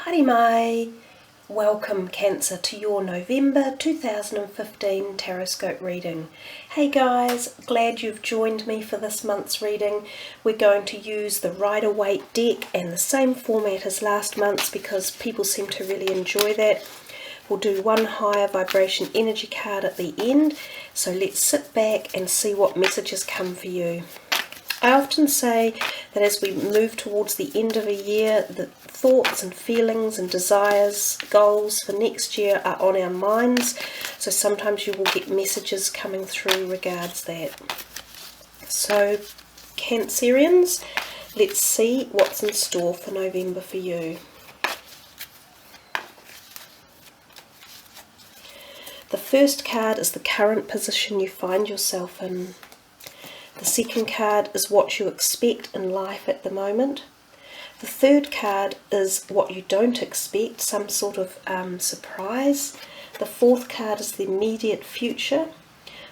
Haere mai! Welcome Cancer to your November 2015 Taroscope reading. Hey guys, glad you've joined me for this month's reading. We're going to use the Rider-Waite deck and the same format as last month's because people seem to really enjoy that. We'll do one higher vibration energy card at the end, so let's sit back and see what messages come for you. I often say that as we move towards the end of a year, the thoughts and feelings and desires, goals for next year are on our minds. So sometimes you will get messages coming through regards that. So Cancerians, let's see what's in store for November for you. The first card is the current position you find yourself in. The second card is what you expect in life at the moment. The third card is what you don't expect, some sort of surprise. The fourth card is the immediate future,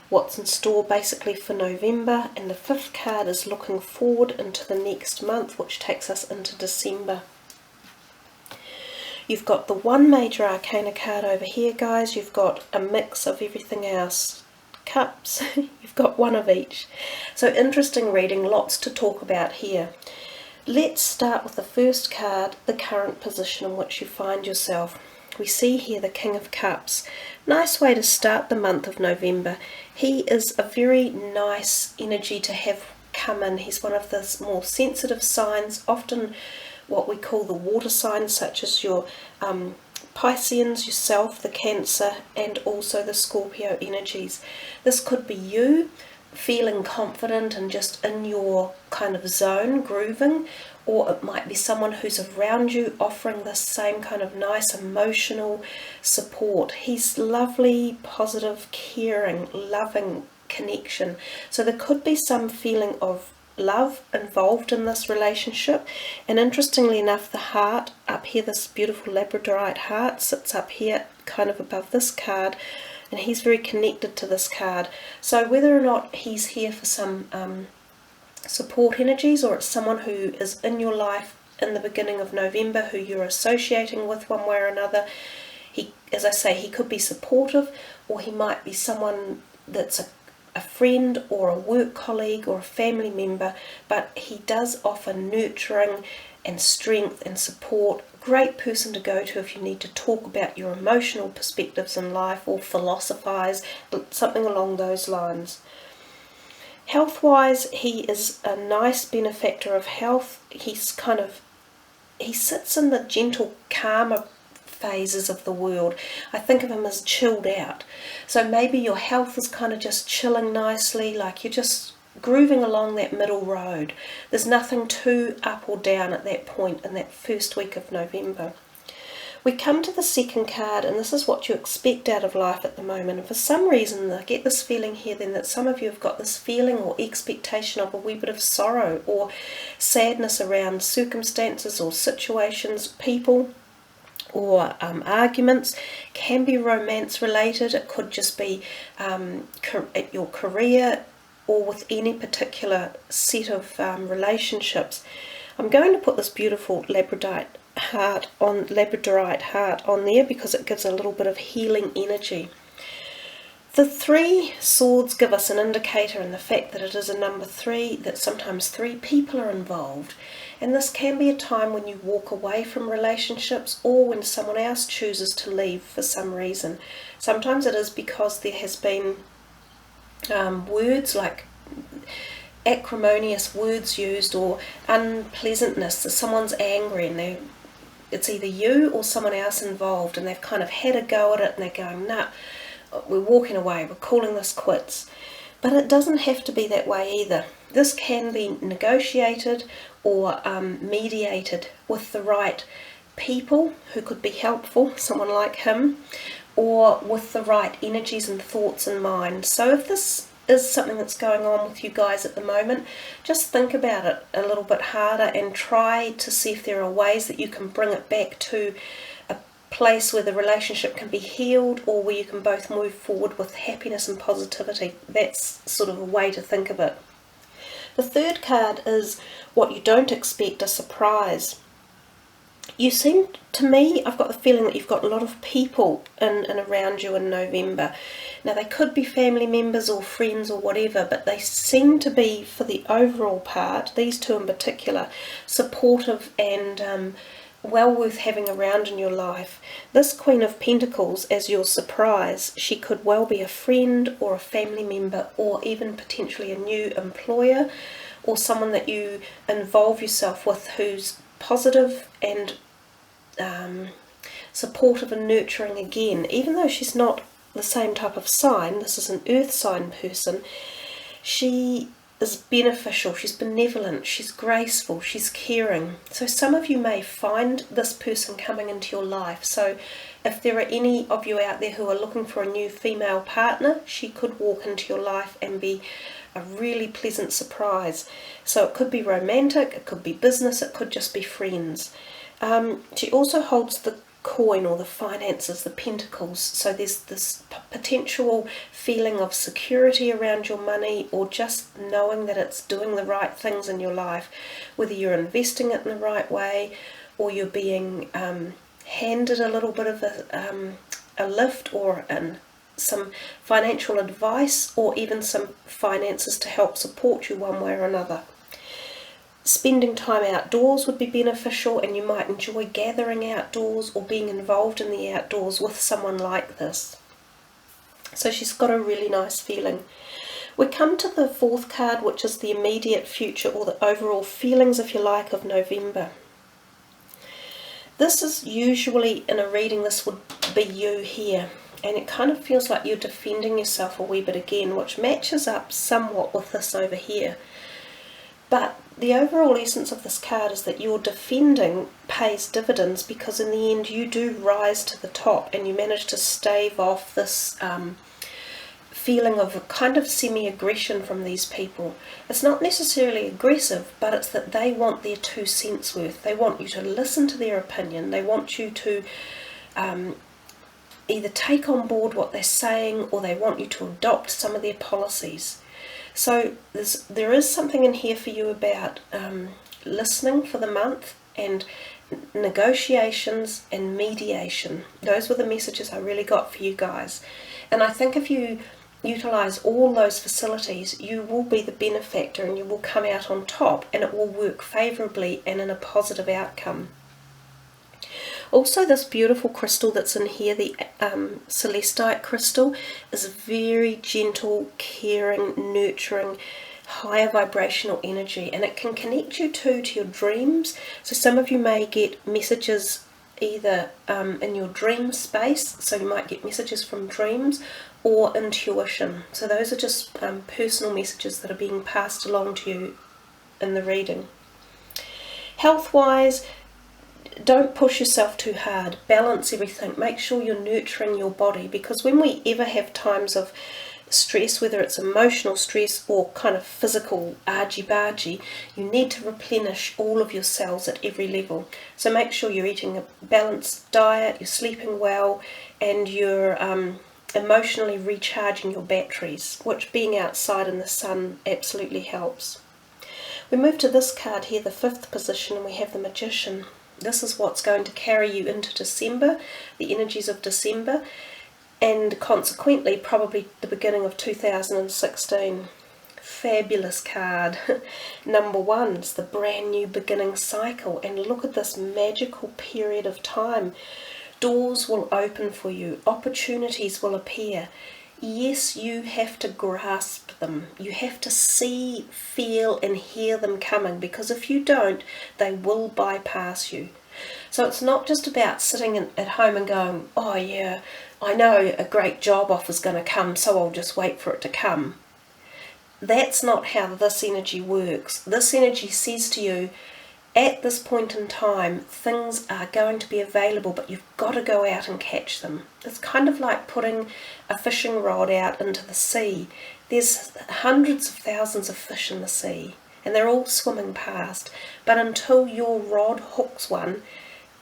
what's in store basically for November. And the fifth card is looking forward into the next month, which takes us into December. You've got the one major arcana card over here, guys. You've got a mix of everything else. Cups, you've got one of each. So interesting reading, lots to talk about here. Let's start with the first card, the current position in which you find yourself. We see here the King of Cups. Nice way to start the month of November. He is a very nice energy to have come in. He's one of the more sensitive signs, often what we call the water signs, such as your Pisceans, yourself, the Cancer, and also the Scorpio energies. This could be you feeling confident and just in your kind of zone, grooving, or it might be someone who's around you offering this same kind of nice emotional support. He's lovely, positive, caring, loving connection. So there could be some feeling of love involved in this relationship. And interestingly enough, the heart up here, this beautiful labradorite heart, sits up here kind of above this card, and he's very connected to this card. So whether or not he's here for some support energies, or it's someone who is in your life in the beginning of November who you're associating with one way or another, as I say, he could be supportive, or he might be someone that's a friend or a work colleague or a family member, but he does offer nurturing and strength and support. Great person to go to if you need to talk about your emotional perspectives in life or philosophize, something along those lines. Health-wise, he is a nice benefactor of health. He sits in the gentle, calmer phases of the world. I think of him as chilled out. So maybe your health is kind of just chilling nicely, like you're just grooving along that middle road. There's nothing too up or down at that point in that first week of November. We come to the second card, and this is what you expect out of life at the moment. And for some reason, I get this feeling here then that some of you have got this feeling or expectation of a wee bit of sorrow or sadness around circumstances or situations, people, or arguments. Can be romance related. It could just be at your career or with any particular set of relationships. I'm going to put this beautiful labradorite heart on there because it gives a little bit of healing energy. The three swords give us an indicator in the fact that it is a number 3, that sometimes 3 people are involved. And this can be a time when you walk away from relationships, or when someone else chooses to leave for some reason. Sometimes it is because there has been words like acrimonious words used, or unpleasantness, that someone's angry and it's either you or someone else involved, and they've kind of had a go at it and they're going, nah, we're walking away, we're calling this quits. But it doesn't have to be that way either. This can be negotiated or mediated with the right people who could be helpful, someone like him, or with the right energies and thoughts in mind. So if this is something that's going on with you guys at the moment, just think about it a little bit harder and try to see if there are ways that you can bring it back to a place where the relationship can be healed, or where you can both move forward with happiness and positivity. That's sort of a way to think of it. The third card is what you don't expect, a surprise. You seem, to me, I've got the feeling that you've got a lot of people in and around you in November. Now, they could be family members or friends or whatever, but they seem to be, for the overall part, these two in particular, supportive and well worth having around in your life. This Queen of Pentacles, as your surprise, she could well be a friend or a family member or even potentially a new employer or someone that you involve yourself with who's positive and supportive and nurturing again. Even though she's not the same type of sign, this is an earth sign person, she is beneficial, she's benevolent, she's graceful, she's caring. So some of you may find this person coming into your life. So if there are any of you out there who are looking for a new female partner, she could walk into your life and be a really pleasant surprise. So it could be romantic, it could be business, it could just be friends. She also holds the coin or the finances, the pentacles, so there's this potential feeling of security around your money, or just knowing that it's doing the right things in your life, whether you're investing it in the right way or you're being handed a little bit of a lift or some financial advice or even some finances to help support you one way or another. Spending time outdoors would be beneficial, and you might enjoy gathering outdoors or being involved in the outdoors with someone like this. So she's got a really nice feeling. We come to the fourth card, which is the immediate future, or the overall feelings, if you like, of November. This is usually, in a reading, this would be you here. And it kind of feels like you're defending yourself a wee bit again, which matches up somewhat with this over here. But the overall essence of this card is that your defending pays dividends, because in the end you do rise to the top and you manage to stave off this feeling of a kind of semi-aggression from these people. It's not necessarily aggressive, but it's that they want their 2 cents worth. They want you to listen to their opinion. They want you to either take on board what they're saying, or they want you to adopt some of their policies. So there is something in here for you about listening for the month, and negotiations and mediation. Those were the messages I really got for you guys. And I think if you utilize all those facilities, you will be the benefactor and you will come out on top, and it will work favorably and in a positive outcome. Also, this beautiful crystal that's in here, the celestite crystal, is very gentle, caring, nurturing, higher vibrational energy, and it can connect you to your dreams. So some of you may get messages either in your dream space, so you might get messages from dreams, or intuition. So those are just personal messages that are being passed along to you in the reading. Health-wise, don't push yourself too hard. Balance everything. Make sure you're nurturing your body, because when we ever have times of stress, whether it's emotional stress or kind of physical argy-bargy, you need to replenish all of your cells at every level. So make sure you're eating a balanced diet, you're sleeping well, and you're emotionally recharging your batteries, which being outside in the sun absolutely helps. We move to this card here, the 5th position, and we have the Magician. This is what's going to carry you into December, the energies of December, and consequently probably the beginning of 2016. Fabulous card. Number 1 is the brand new beginning cycle, and look at this magical period of time. Doors will open for you, opportunities will appear. Yes, you have to grasp them. You have to see, feel and hear them coming, because if you don't, they will bypass you. So it's not just about sitting at home and going, oh yeah, I know a great job offer's going to come, so I'll just wait for it to come. That's not how this energy works. This energy says to you, at this point in time, things are going to be available, but you've got to go out and catch them. It's kind of like putting a fishing rod out into the sea. There's hundreds of thousands of fish in the sea, and they're all swimming past. But until your rod hooks one,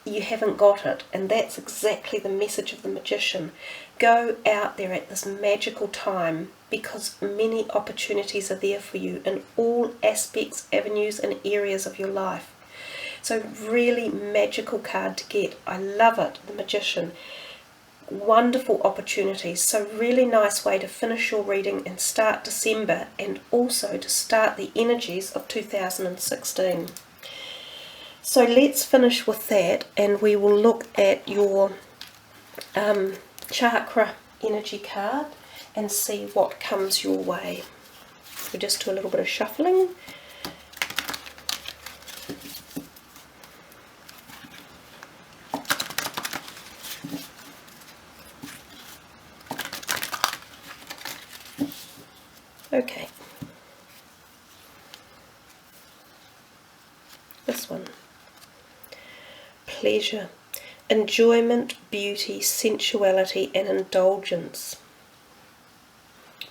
you haven't got it. And that's exactly the message of the Magician. Go out there at this magical time, because many opportunities are there for you in all aspects, avenues and areas of your life. So really magical card to get. I love it, the Magician. Wonderful opportunities. So really nice way to finish your reading and start December, and also to start the energies of 2016. So let's finish with that, and we will look at your Chakra energy card and see what comes your way. We just do a little bit of shuffling. Okay. This one. Pleasure, enjoyment, beauty, sensuality and indulgence.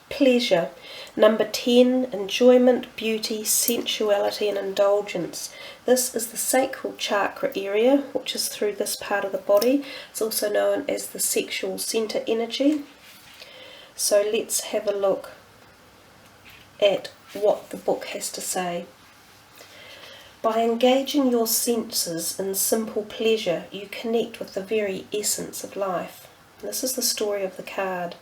Pleasure. Number 10, enjoyment, beauty, sensuality and indulgence. This is the sacral chakra area, which is through this part of the body. It's also known as the sexual center energy. So let's have a look at what the book has to say. By engaging your senses in simple pleasure, you connect with the very essence of life. This is the story of the card.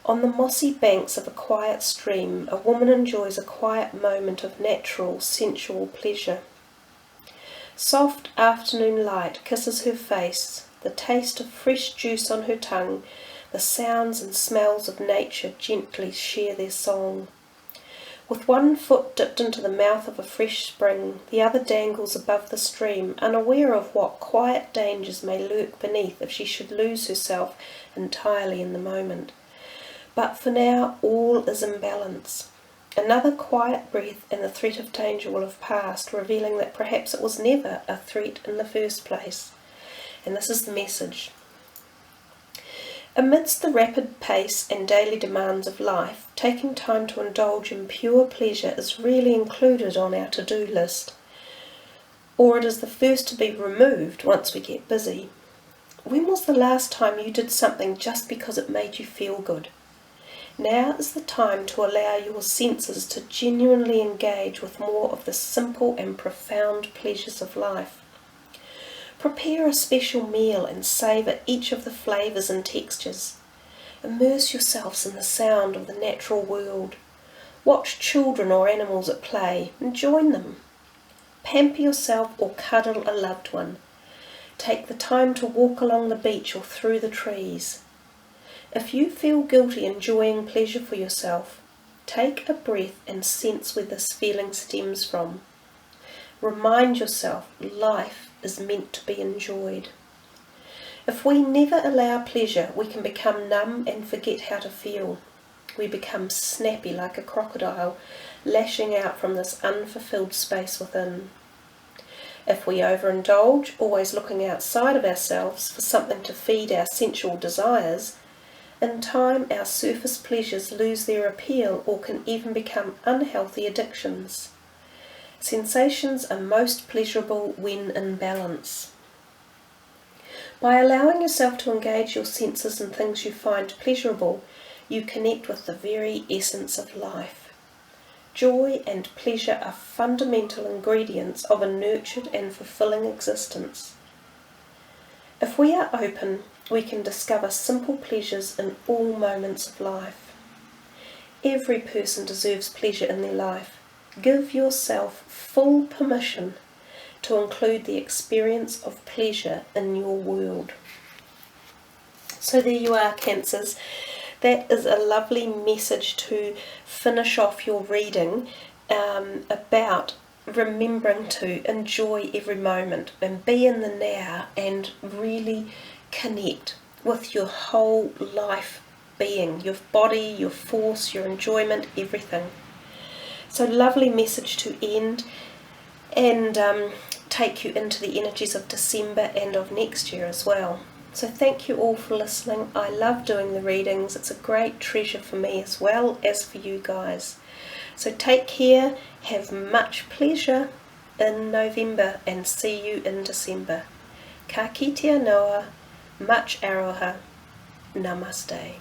On the mossy banks of a quiet stream, a woman enjoys a quiet moment of natural, sensual pleasure. Soft afternoon light kisses her face, the taste of fresh juice on her tongue, the sounds and smells of nature gently share their song. With one foot dipped into the mouth of a fresh spring, the other dangles above the stream, unaware of what quiet dangers may lurk beneath if she should lose herself entirely in the moment. But for now, all is in balance. Another quiet breath and the threat of danger will have passed, revealing that perhaps it was never a threat in the first place. And this is the message. Amidst the rapid pace and daily demands of life, taking time to indulge in pure pleasure is rarely included on our to-do list, or it is the first to be removed once we get busy. When was the last time you did something just because it made you feel good? Now is the time to allow your senses to genuinely engage with more of the simple and profound pleasures of life. Prepare a special meal and savour each of the flavours and textures. Immerse yourselves in the sound of the natural world. Watch children or animals at play and join them. Pamper yourself or cuddle a loved one. Take the time to walk along the beach or through the trees. If you feel guilty enjoying pleasure for yourself, take a breath and sense where this feeling stems from. Remind yourself life is meant to be enjoyed. If we never allow pleasure, we can become numb and forget how to feel. We become snappy like a crocodile, lashing out from this unfulfilled space within. If we overindulge, always looking outside of ourselves for something to feed our sensual desires, in time our surface pleasures lose their appeal or can even become unhealthy addictions. Sensations are most pleasurable when in balance. By allowing yourself to engage your senses in things you find pleasurable, you connect with the very essence of life. Joy and pleasure are fundamental ingredients of a nurtured and fulfilling existence. If we are open, we can discover simple pleasures in all moments of life. Every person deserves pleasure in their life. Give yourself full permission to include the experience of pleasure in your world. So there you are, Cancers. That is a lovely message to finish off your reading about remembering to enjoy every moment and be in the now and really connect with your whole life being, your body, your force, your enjoyment, everything. So lovely message to end and take you into the energies of December and of next year as well. So thank you all for listening. I love doing the readings. It's a great treasure for me as well as for you guys. So take care, have much pleasure in November and see you in December. Ka kite noa, much aroha, namaste.